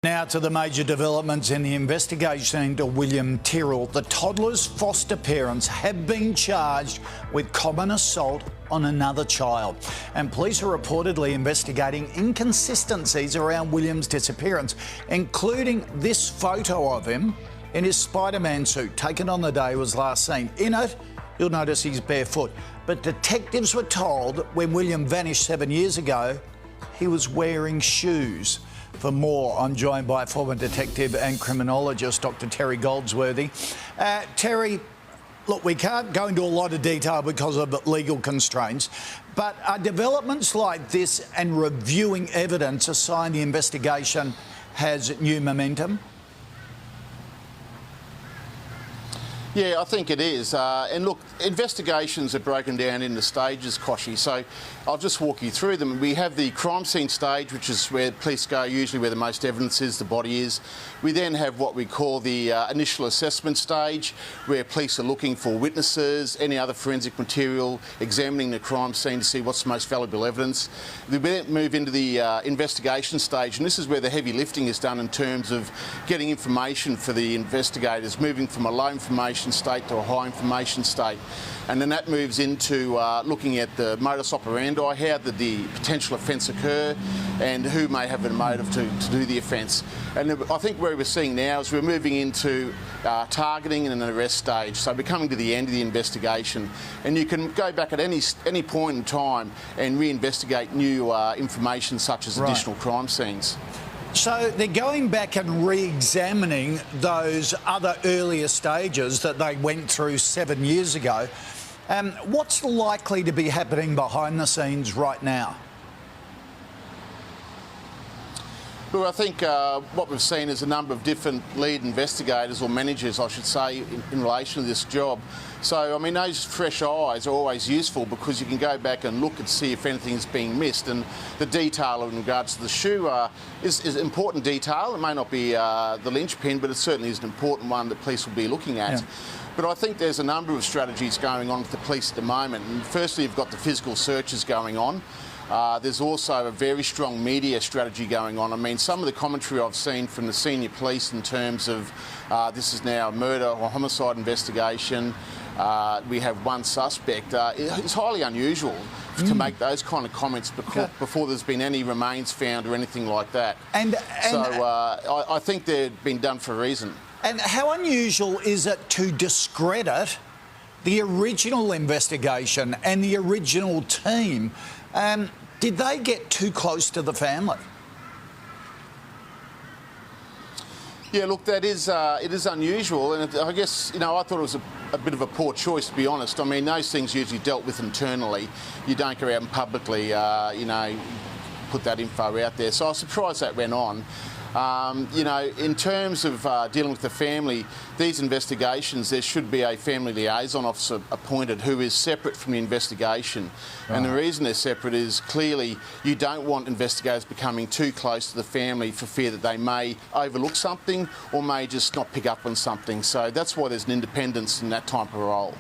Now to the major developments in the investigation into William Tyrrell. The toddler's foster parents have been charged with common assault on another child, and police are reportedly investigating inconsistencies around William's disappearance, including this photo of him in his Spider-Man suit taken on the day he was last seen. In it, you'll notice he's barefoot, but detectives were told when William vanished 7 years ago, he was wearing shoes. For more, I'm joined by former detective and criminologist Dr Terry Goldsworthy. Terry, look, we can't go into a lot of detail because of legal constraints, but are developments like this and reviewing evidence a sign the investigation has new momentum? Yeah, I think it is. And look, investigations are broken down into stages, Koshy, so I'll just walk you through them. We have the crime scene stage, which is where police go, usually where the most evidence is, the body is. We then have what we call the initial assessment stage, where police are looking for witnesses, any other forensic material, examining the crime scene to see what's the most valuable evidence. We then move into the investigation stage, and this is where the heavy lifting is done in terms of getting information for the investigators, moving from a low information state to a high information state. And then that moves into looking at the modus operandi, how did the potential offence occur and who may have a motive to do the offence. And I think where we're seeing now is we're moving into targeting and an arrest stage, so we're coming to the end of the investigation, and you can go back at any point in time and reinvestigate new information such as additional crime scenes. So they're going back and re-examining those other earlier stages that they went through 7 years ago. What's likely to be happening behind the scenes right now? Well, I think what we've seen is a number of different lead investigators, or managers I should say, in relation to this job. So, I mean, those fresh eyes are always useful because you can go back and look and see if anything is being missed. And the detail in regards to the shoe is important detail. It may not be the linchpin, but it certainly is an important one that police will be looking at. Yeah. But I think there's a number of strategies going on with the police at the moment. And firstly, you've got the physical searches going on. There's also a very strong media strategy going on. I mean, some of the commentary I've seen from the senior police in terms of this is now a murder or homicide investigation, we have one suspect, it's highly unusual to make those kind of comments before there's been any remains found or anything like that. So I think they've been done for a reason. And how unusual is it to discredit the original investigation and the original team? Did they get too close to the family? Yeah, look, that is it is unusual, and I guess, you know, I thought it was a bit of a poor choice, to be honest. I mean, those things usually dealt with internally. You don't go out and publicly, you know, put that info out there. So I was surprised that went on. You know, in terms of dealing with the family, these investigations, there should be a family liaison officer appointed who is separate from the investigation. Right. And the reason they're separate is clearly you don't want investigators becoming too close to the family for fear that they may overlook something or may just not pick up on something. So that's why there's an independence in that type of role.